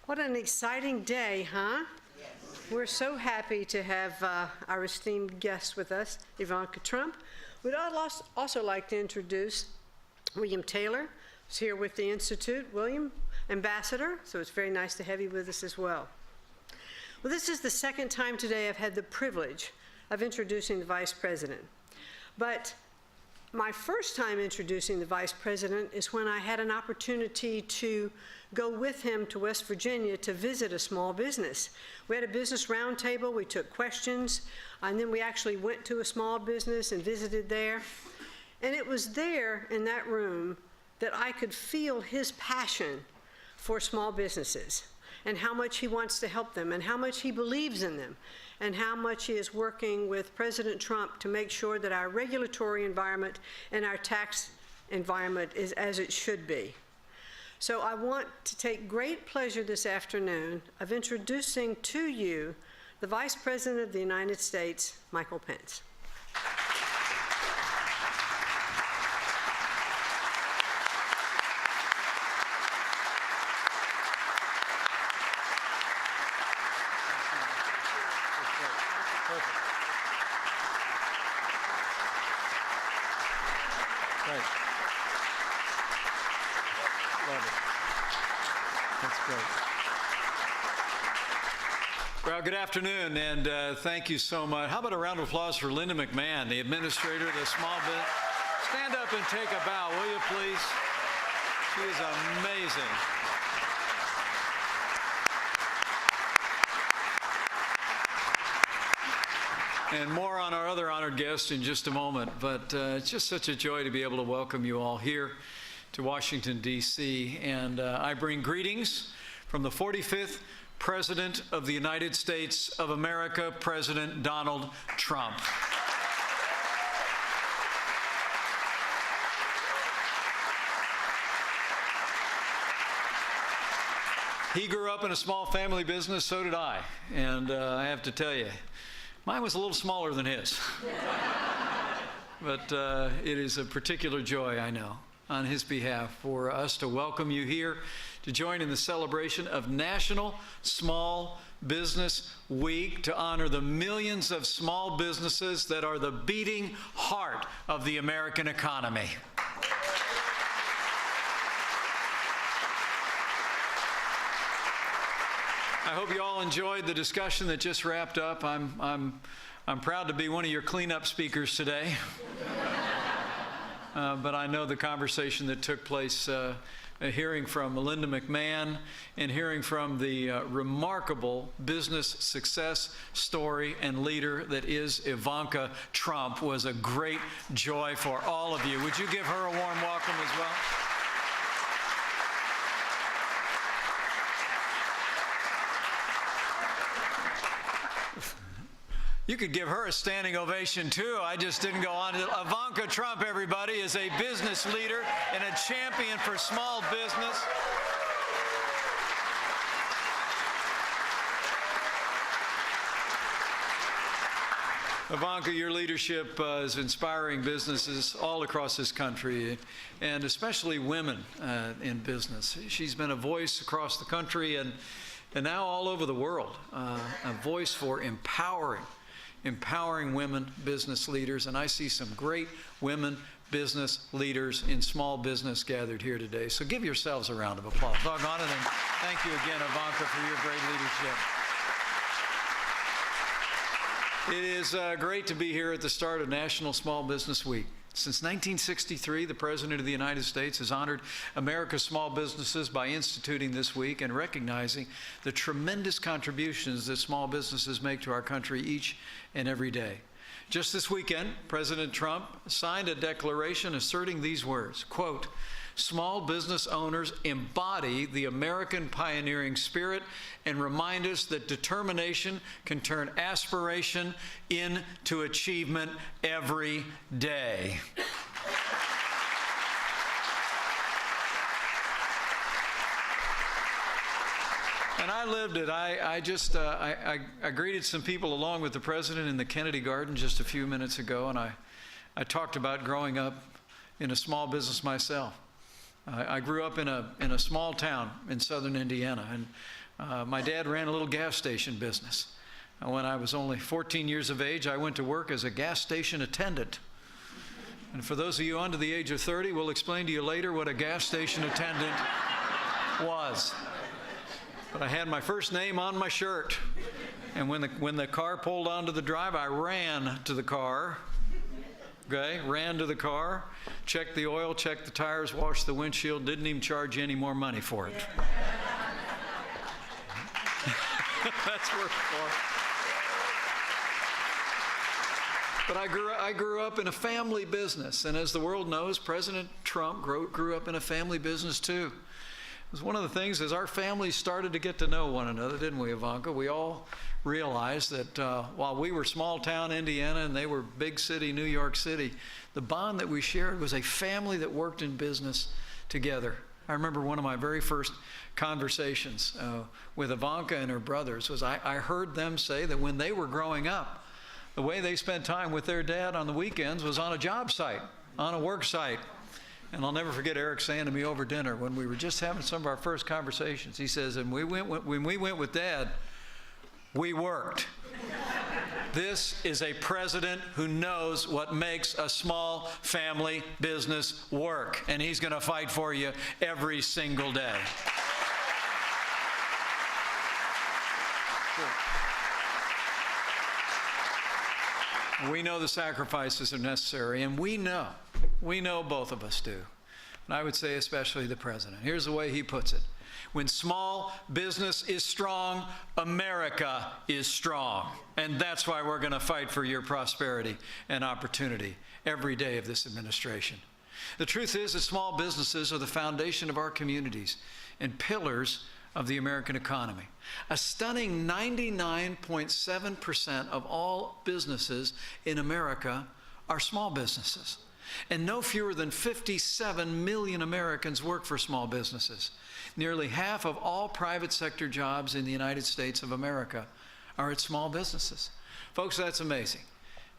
What an exciting day, huh? Yes. We're so happy to have our esteemed guest with us, Ivanka Trump. We'd also like to introduce William Taylor, who's here with the Institute. William, Ambassador, so it's very nice to have you with us as well. Well, this is the second time today I've had the privilege of introducing the Vice President. But my first time introducing the Vice President is when I had an opportunity to go with him to West Virginia to visit a small business. We had a business roundtable, we took questions, and then we actually went to a small business and visited there. And it was there in that room that I could feel his passion for small businesses and how much he wants to help them and how much he believes in them and how much he is working with President Trump to make sure that our regulatory environment and our tax environment is as it should be. So I want to take great pleasure this afternoon of introducing to you the Vice President of the United States, Michael Pence. Well, good afternoon, and thank you so much. How about a round of applause for Linda McMahon, the administrator of the small business? Stand up and take a bow, will you, please? She is amazing. And more on our other honored guest in just a moment, but it's just such a joy to be able to welcome you all here to Washington, D.C., and I bring greetings from the 45th President of the United States of America, President Donald Trump. He grew up in a small family business, so did I, and I have to tell you, mine was a little smaller than his. But it is a particular joy, I know, on his behalf for us to welcome you here to join in the celebration of National Small Business Week to honor the millions of small businesses that are the beating heart of the American economy. I hope you all enjoyed the discussion that just wrapped up. I'm proud to be one of your cleanup speakers today. But I know the conversation that took place hearing from Linda McMahon and hearing from the remarkable business success story and leader that is Ivanka Trump was a great joy for all of you. Would you give her a warm welcome as well? You could give her a standing ovation, too. I just didn't go on. Ivanka Trump, everybody, is a business leader and a champion for small business. Ivanka, your leadership is inspiring businesses all across this country, and especially women in business. She's been a voice across the country and now all over the world, a voice for empowering women business leaders, and I see some great women business leaders in small business gathered here today. So give yourselves a round of applause. Doggone it, and thank you again, Ivanka, for your great leadership. It is great to be here at the start of National Small Business Week. Since 1963, the President of the United States has honored America's small businesses by instituting this week and recognizing the tremendous contributions that small businesses make to our country each and every day. Just this weekend, President Trump signed a declaration asserting these words, quote, "Small business owners embody the American pioneering spirit and remind us that determination can turn aspiration into achievement every day." And I lived it. I greeted some people along with the president in the Kennedy Garden just a few minutes ago, and I talked about growing up in a small business myself. I grew up in a small town in southern Indiana, and My dad ran a little gas station business. When I was only 14 years of age, I went to work as a gas station attendant. And for those of you under the age of 30, we'll explain to you later what a gas station attendant was. But I had my first name on my shirt. And when the car pulled onto the drive, I ran to the car. Okay, ran to the car, checked the oil, checked the tires, washed the windshield, didn't even charge you any more money for it. That's worth more. But I grew up in a family business, and as the world knows, President Trump grew up in a family business too. It was one of the things as our families started to get to know one another, didn't we, Ivanka? We all realized that while we were small town Indiana and they were big city New York City, the bond that we shared was a family that worked in business together. I remember one of my very first conversations with Ivanka and her brothers was I heard them say that when they were growing up, the way they spent time with their dad on the weekends was on a job site, on a work site. And I'll never forget Eric saying to me over dinner when we were just having some of our first conversations, he says, and when we went with Dad, we worked. This is a president who knows what makes a small family business work, and he's going to fight for you every single day. We know the sacrifices are necessary, and we know, both of us do, and I would say especially the president. Here's the way he puts it. When small business is strong, America is strong. And that's why we're going to fight for your prosperity and opportunity every day of this administration. The truth is that small businesses are the foundation of our communities and pillars of the American economy. A stunning 99.7% of all businesses in America are small businesses. And no fewer than 57 million Americans work for small businesses. Nearly half of all private sector jobs in the United States of America are at small businesses. Folks, that's amazing.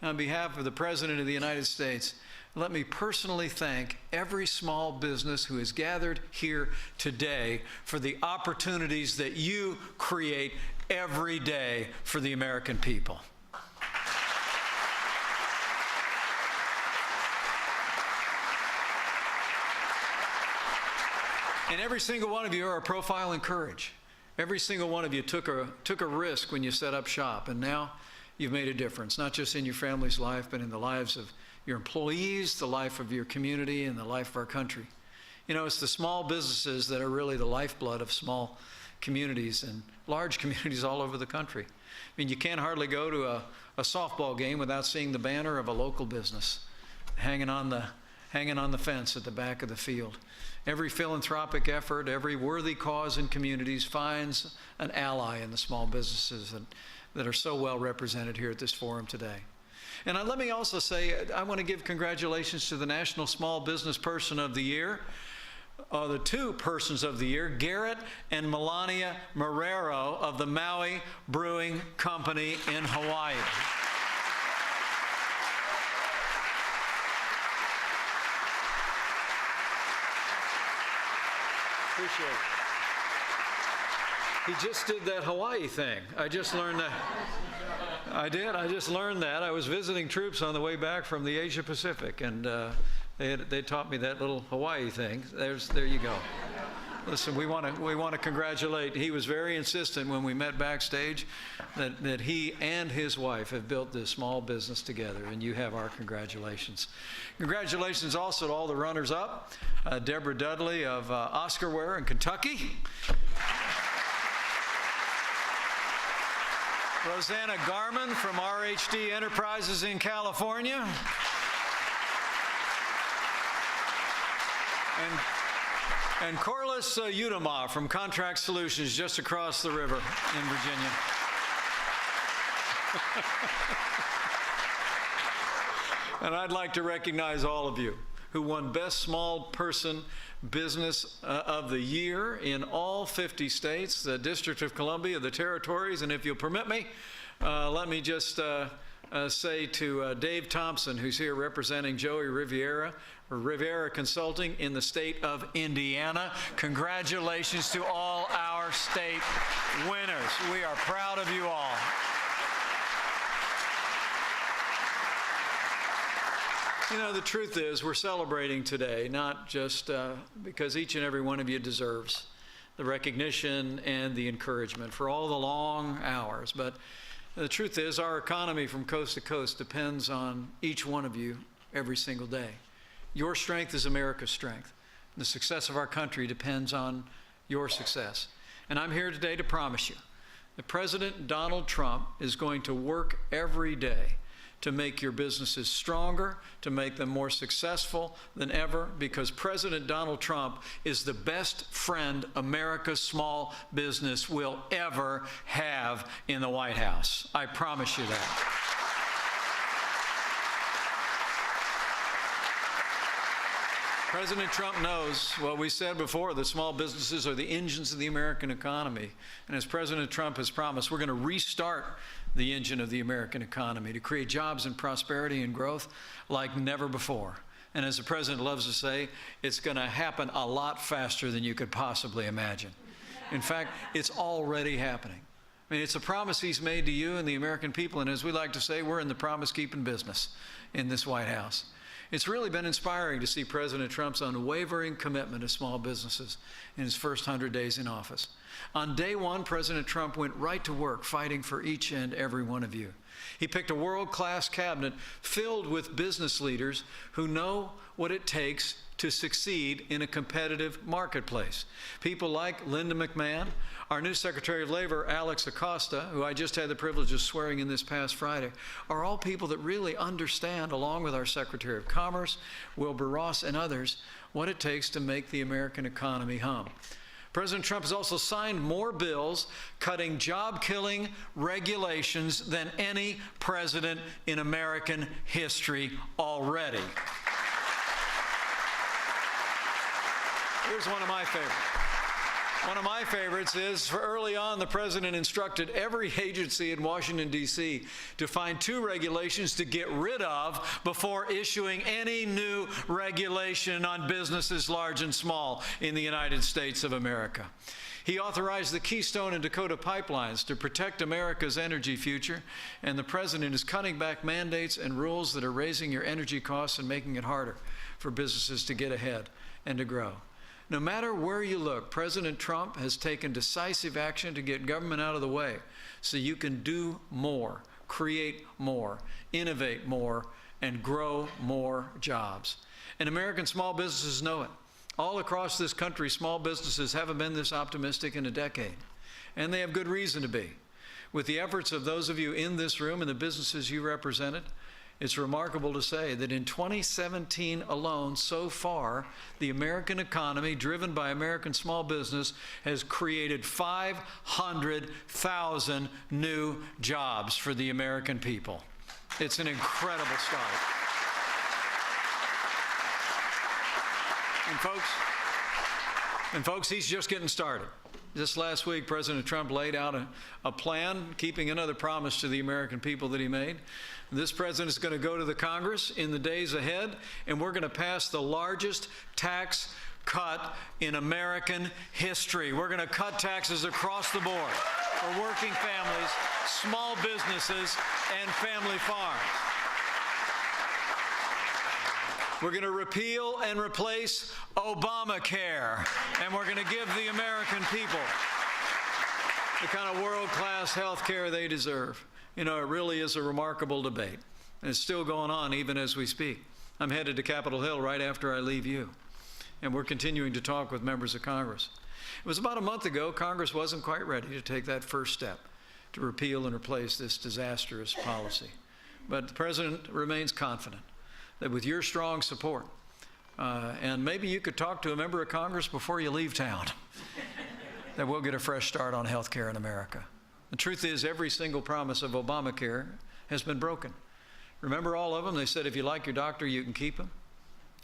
On behalf of the President of the United States, let me personally thank every small business who is gathered here today for the opportunities that you create every day for the American people. And every single one of you are a profile in courage. Every single one of you took a risk when you set up shop, and now you've made a difference, not just in your family's life, but in the lives of your employees, the life of your community, and the life of our country. You know, it's the small businesses that are really the lifeblood of small communities and large communities all over the country. I mean, you can't hardly go to a softball game without seeing the banner of a local business hanging on the fence at the back of the field. Every philanthropic effort, every worthy cause in communities finds an ally in the small businesses that are so well represented here at this forum today. And let me also say, I want to give congratulations to the National Small Business Person of the Year, the two persons of the year, Garrett and Melania Marrero of the Maui Brewing Company in Hawaii. Appreciate it. He just did that Hawaii thing. I just learned that. I did. I just learned that. I was visiting troops on the way back from the Asia Pacific, and they taught me that little Hawaii thing. There you go. Listen, we want to congratulate. He was very insistent when we met backstage that he and his wife have built this small business together, and you have our congratulations. Congratulations also to all the runners-up, Deborah Dudley of Oscarware in Kentucky, Rosanna Garman from RHD Enterprises in California, and Corliss Udama from Contract Solutions just across the river in Virginia. And I'd like to recognize all of you who won Best Small Person Business of the Year in all 50 states, the District of Columbia, the territories, and if you'll permit me, let me just say to Dave Thompson, who's here representing Joey Riviera, Consulting in the state of Indiana. Congratulations to all our our state winners. We are proud of you all. You know, the truth is we're celebrating today, not just because each and every one of you deserves the recognition and the encouragement for all the long hours, but the truth is our economy from coast to coast depends on each one of you every single day. Your strength is America's strength. The success of our country depends on your success. And I'm here today to promise you that President Donald Trump is going to work every day to make your businesses stronger, to make them more successful than ever, because President Donald Trump is the best friend America's small business will ever have in the White House. I promise you that. President Trump knows what we said before, that small businesses are the engines of the American economy. And as President Trump has promised, we're going to restart the engine of the American economy to create jobs and prosperity and growth like never before. And as the President loves to say, it's going to happen a lot faster than you could possibly imagine. In fact, it's already happening. I mean, it's a promise he's made to you and the American people, and as we like to say, we're in the promise-keeping business in this White House. It's really been inspiring to see President Trump's unwavering commitment to small businesses in his first 100 days in office. On day one, President Trump went right to work fighting for each and every one of you. He picked a world-class cabinet filled with business leaders who know what it takes to succeed in a competitive marketplace. People like Linda McMahon, our new Secretary of Labor, Alex Acosta, who I just had the privilege of swearing in this past Friday, are all people that really understand, along with our Secretary of Commerce, Wilbur Ross, and others, what it takes to make the American economy hum. President Trump has also signed more bills cutting job-killing regulations than any president in American history already. Here's one of my favorites. One of my favorites is, for early on, the president instructed every agency in Washington, D.C. to find 2 regulations to get rid of before issuing any new regulation on businesses large and small in the United States of America. He authorized the Keystone and Dakota pipelines to protect America's energy future, and the president is cutting back mandates and rules that are raising your energy costs and making it harder for businesses to get ahead and to grow. No matter where you look, President Trump has taken decisive action to get government out of the way so you can do more, create more, innovate more, and grow more jobs. And American small businesses know it. All across this country, small businesses haven't been this optimistic in a decade, and they have good reason to be. With the efforts of those of you in this room and the businesses you represented, it's remarkable to say that in 2017 alone, so far, the American economy, driven by American small business, has created 500,000 new jobs for the American people. It's an incredible start. And folks, he's just getting started. Just last week, President Trump laid out a plan, keeping another promise to the American people that he made. This president is going to go to the Congress in the days ahead, and we're going to pass the largest tax cut in American history. We're going to cut taxes across the board for working families, small businesses, and family farms. We're going to repeal and replace Obamacare, and we're going to give the American people the kind of world-class health care they deserve. You know, it really is a remarkable debate, and it's still going on even as we speak. I'm headed to Capitol Hill right after I leave you, and we're continuing to talk with members of Congress. It was about a month ago, Congress wasn't quite ready to take that first step to repeal and replace this disastrous policy. But the president remains confident that with your strong support, and maybe you could talk to a member of Congress before you leave town, that we'll get a fresh start on health care in America. The truth is, every single promise of Obamacare has been broken. Remember all of them? They said if you like your doctor, you can keep him.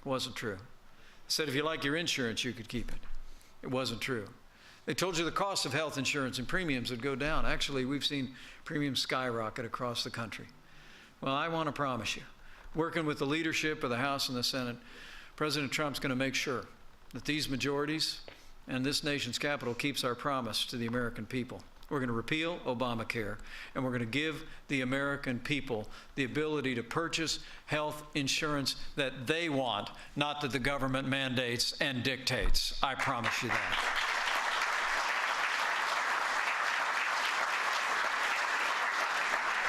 It wasn't true. They said if you like your insurance, you could keep it. It wasn't true. They told you the cost of health insurance and premiums would go down. Actually, we've seen premiums skyrocket across the country. Well, I want to promise you, working with the leadership of the House and the Senate, President Trump's going to make sure that these majorities and this nation's capital keeps our promise to the American people. We're going to repeal Obamacare, and we're going to give the American people the ability to purchase health insurance that they want, not that the government mandates and dictates. I promise you that.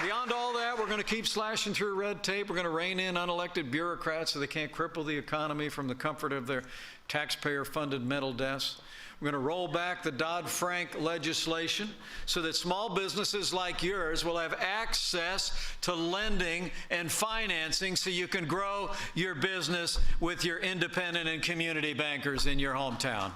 Beyond all that, we're going to keep slashing through red tape. We're going to rein in unelected bureaucrats so they can't cripple the economy from the comfort of their taxpayer-funded mental desks. We're going to roll back the Dodd-Frank legislation so that small businesses like yours will have access to lending and financing so you can grow your business with your independent and community bankers in your hometown.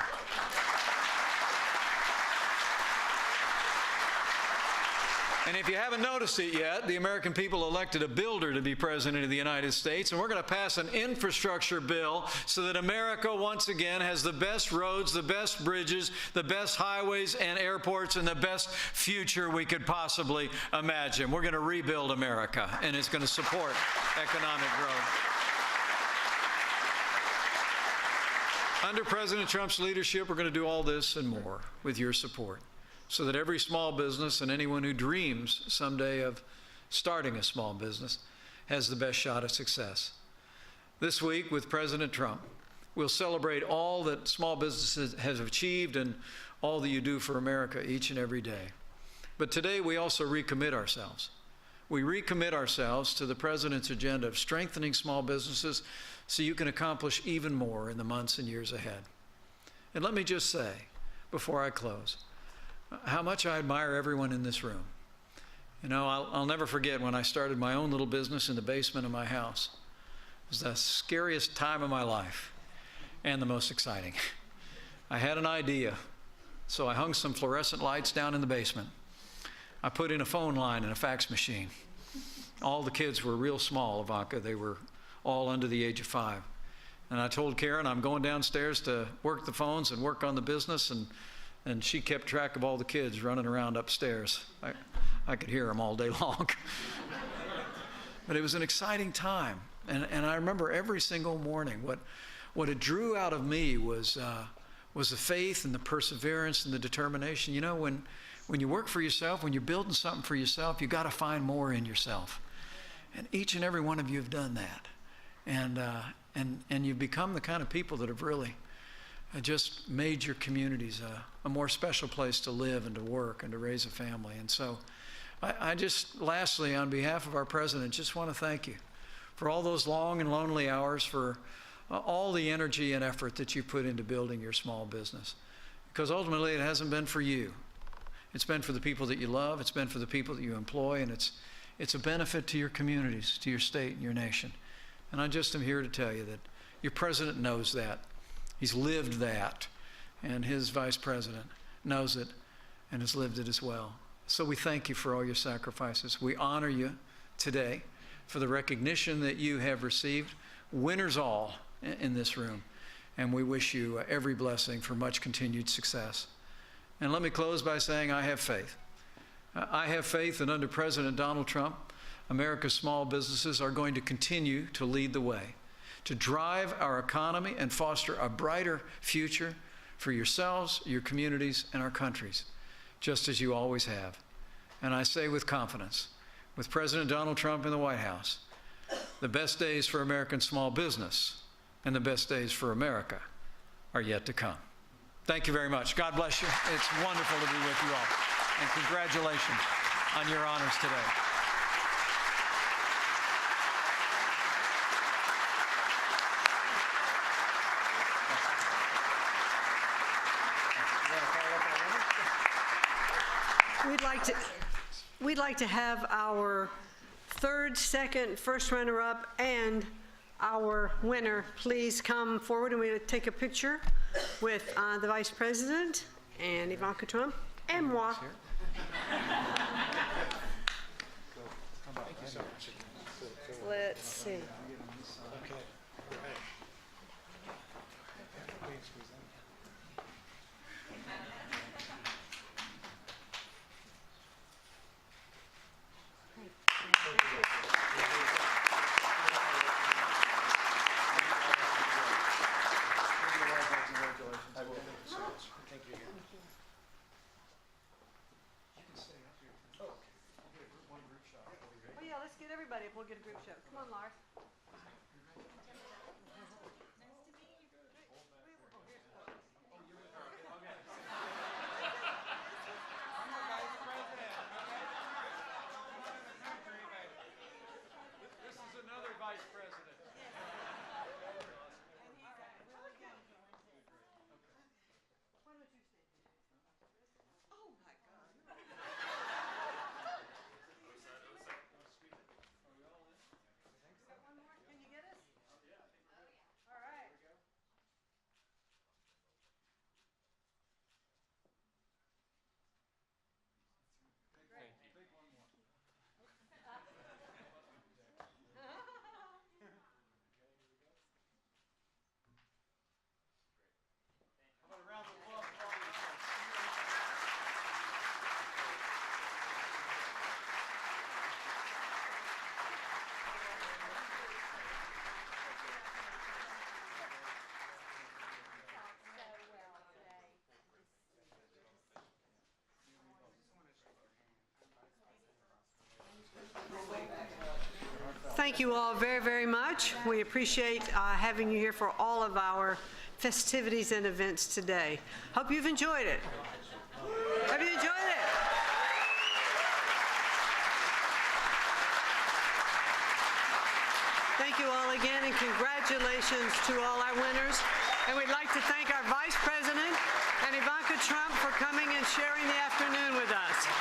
And if you haven't noticed it yet, the American people elected a builder to be president of the United States, and we're going to pass an infrastructure bill so that America once again has the best roads, the best bridges, the best highways and airports, and the best future we could possibly imagine. We're going to rebuild America, and it's going to support economic growth. Under President Trump's leadership, we're going to do all this and more with your support, so that every small business and anyone who dreams someday of starting a small business has the best shot at success. This week with President Trump, we'll celebrate all that small businesses have achieved and all that you do for America each and every day. But today we also recommit ourselves. We recommit ourselves to the President's agenda of strengthening small businesses so you can accomplish even more in the months and years ahead. And let me just say, before I close, how much I admire everyone in this room. You know, I'll never forget when I started my own little business in the basement of my house. It was the scariest time of my life and the most exciting. I had an idea, so I hung some fluorescent lights down in the basement. I put in a phone line and a fax machine. All the kids were real small, Ivanka. They were all under the age of 5. And I told Karen I'm going downstairs to work the phones and work on the business, and she kept track of all the kids running around upstairs. I could hear them all day long. But it was an exciting time. And I remember every single morning what it drew out of me was the faith and the perseverance and the determination. You know, when you work for yourself, when you're building something for yourself, you got to find more in yourself. And each and every one of you have done that. And you've become the kind of people that have really just made your communities a more special place to live and to work and to raise a family. And so I just, lastly, on behalf of our president, just want to thank you for all those long and lonely hours, for all the energy and effort that you put into building your small business. Because ultimately it hasn't been for you. It's been for the people that you love. It's been for the people that you employ. And it's a benefit to your communities, to your state and your nation. And I just am here to tell you that your president knows that. He's lived that, and his vice president knows it and has lived it as well. So we thank you for all your sacrifices. We honor you today for the recognition that you have received, winners all in this room, and we wish you every blessing for much continued success. And let me close by saying I have faith. I have faith that under President Donald Trump, America's small businesses are going to continue to lead the way, to drive our economy and foster a brighter future for yourselves, your communities, and our countries, just as you always have. And I say with confidence, with President Donald Trump in the White House, the best days for American small business and the best days for America are yet to come. Thank you very much. God bless you. It's wonderful to be with you all. And congratulations on your honors today. We'd like to have our third, second, first runner-up, and our winner please come forward, and we'll take a picture with the Vice President and Ivanka Trump and moi. Let's see. everybody up. We'll get a group show. Come on, Lars. This is another vice president. Oh my God. Can you get us? All right. Big one more. How about a round of applause for all these folks? Thank you all very, very much. We appreciate having you here for all of our festivities and events today. Hope you've enjoyed it. Have you enjoyed it? Thank you all again, and congratulations to all our winners. And we'd like to thank our Vice President and Ivanka Trump for coming and sharing the afternoon with us.